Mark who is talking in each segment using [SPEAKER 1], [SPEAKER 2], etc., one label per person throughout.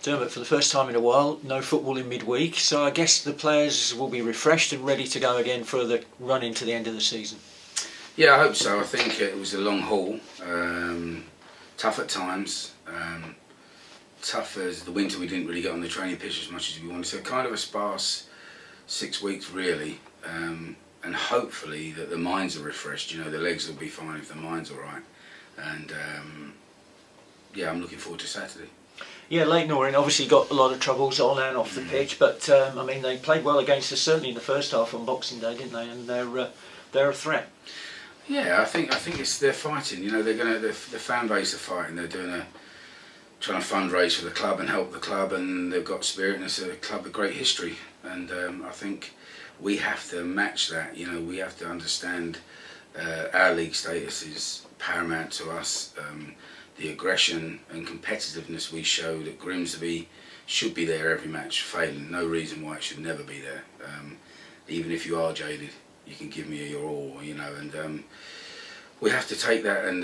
[SPEAKER 1] Dermot, for the first time in a while, no football in midweek, so I guess the players will be refreshed and ready to go again for the run into the end of the season.
[SPEAKER 2] Yeah, I hope so. I think it was a long haul, tough at times, tough as the winter. We didn't really get on the training pitch as much as we wanted, so kind of a sparse 6 weeks really, and hopefully that the minds are refreshed. You know, the legs will be fine if the mind's all right, and yeah, I'm looking forward to Saturday.
[SPEAKER 1] Yeah, Leyton Orient obviously got a lot of troubles on and off the pitch, but I mean they played well against us certainly in the first half on Boxing Day, didn't they? And they're a threat.
[SPEAKER 2] Yeah, I think they're fighting. You know, the fan base are fighting. They're trying to fundraise for the club and help the club, and they've got spirit, and it's a club with great history. And I think we have to match that. You know, we have to understand our league status is paramount to us. The aggression and competitiveness we showed at Grimsby should be there every match, failing. No reason why it should never be there. Even if you are jaded, you can give me your all, you know, and we have to take that and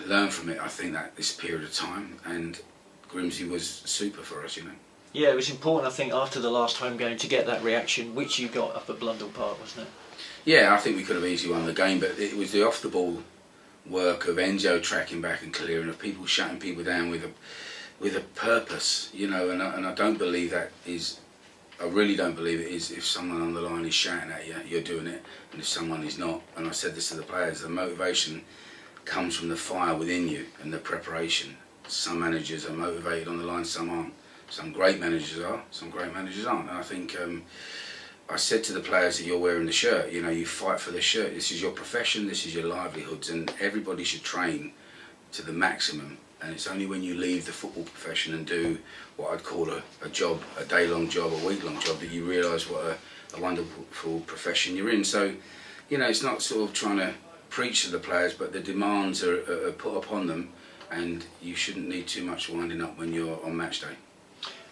[SPEAKER 2] learn from it, I think, that this period of time, and Grimsby was super for us, you know.
[SPEAKER 1] Yeah, it was important, I think, after the last home game to get that reaction, which you got up at Blundell Park, wasn't it?
[SPEAKER 2] Yeah, I think we could have easily won the game, but it was the off-the-ball work of Enzo tracking back and clearing, of people shutting people down with a purpose, you know, and I don't believe that is, I really don't believe it is if someone on the line is shouting at you, you're doing it, and if someone is not, and I said this to the players, the motivation comes from the fire within you and the preparation. Some managers are motivated on the line, some aren't. Some great managers are, some great managers aren't, and I think I said to the players that you're wearing the shirt, you know, you fight for the shirt. This is your profession, this is your livelihoods, and everybody should train to the maximum. And it's only when you leave the football profession and do what I'd call a job, a day-long job, a week-long job, that you realise what a wonderful profession you're in. So, you know, it's not sort of trying to preach to the players, but the demands are put upon them, and you shouldn't need too much winding up when you're on match day.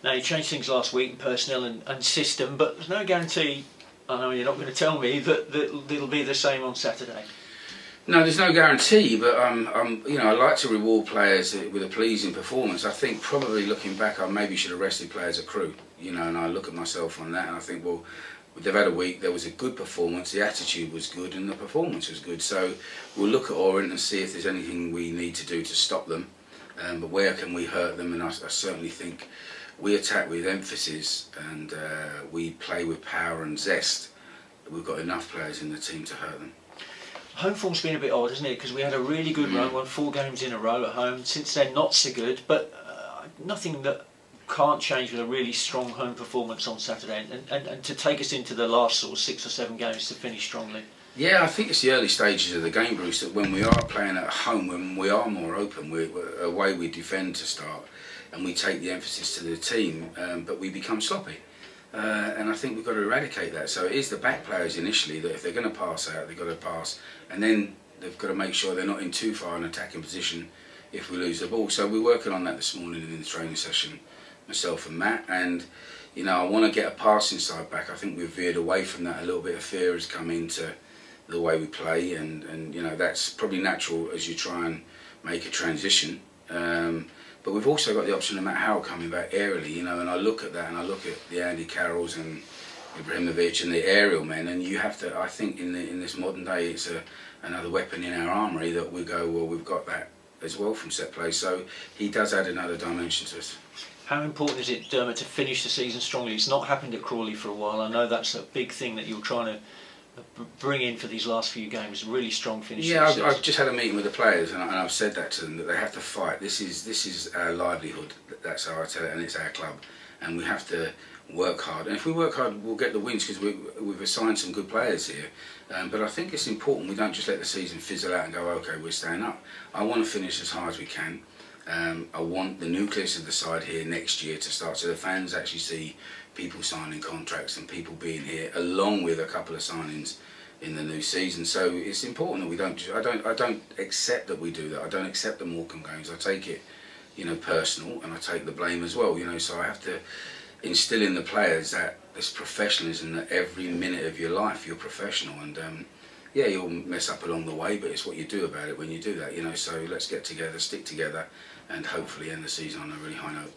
[SPEAKER 1] Now, you changed things last week in personnel and system, but there's no guarantee, I know you're not going to tell me, that it'll be the same on Saturday.
[SPEAKER 2] No, there's no guarantee, but you know, I like to reward players with a pleasing performance. I think probably looking back, I maybe should have rested players at Crewe, you know, and I look at myself on that and I think, well, they've had a week, there was a good performance, the attitude was good and the performance was good. So we'll look at Orient and see if there's anything we need to do to stop them, but where can we hurt them, and I certainly think we attack with emphasis and we play with power and zest. We've got enough players in the team to hurt them.
[SPEAKER 1] Home form's been a bit odd, hasn't it? Because we had a really good run, won 4 games in a row at home. Since then, not so good, but nothing that can't change with a really strong home performance on Saturday, and to take us into the last sort of 6 or 7 games to finish strongly.
[SPEAKER 2] Yeah, I think it's the early stages of the game, Bruce, that when we are playing at home, when we are more open, away we defend to start, and we take the emphasis to the team, but we become sloppy. And I think we've got to eradicate that. So it is the back players initially that if they're going to pass out, they've got to pass, and then they've got to make sure they're not in too far an attacking position if we lose the ball. So we're working on that this morning in the training session, myself and Matt, and you know, I want to get a passing side back. I think we've veered away from that. A little bit of fear has come into the way we play, and you know, that's probably natural as you try and make a transition. But we've also got the option of Matt Howell coming back aerially, you know, and I look at that and I look at the Andy Carrolls and Ibrahimovic and the aerial men, and you have to, I think in this modern day, it's another weapon in our armoury that we go, well, we've got that as well from set play, so he does add another dimension to us.
[SPEAKER 1] How important is it, Dermot, to finish the season strongly? It's not happened at Crawley for a while. I know that's a big thing that you're trying to bring in for these last few games, really strong finish.
[SPEAKER 2] Yeah, I've just had a meeting with the players, and I've said that to them, that they have to fight. This is our livelihood. That's how I tell it, and it's our club, and we have to work hard. And if we work hard, we'll get the wins, because we've assigned some good players here. But I think it's important we don't just let the season fizzle out and go, okay, we're staying up. I want to finish as high as we can. I want the nucleus of the side here next year to start, so the fans actually see people signing contracts and people being here, along with a couple of signings in the new season. So it's important that we don't. I don't accept that we do that. I don't accept the Morecambe games. I take it, you know, personal, and I take the blame as well. You know, so I have to instill in the players that this professionalism, that every minute of your life you're professional, and yeah, you'll mess up along the way, but it's what you do about it when you do that. You know, so let's get together, stick together, and hopefully end the season on a really high note.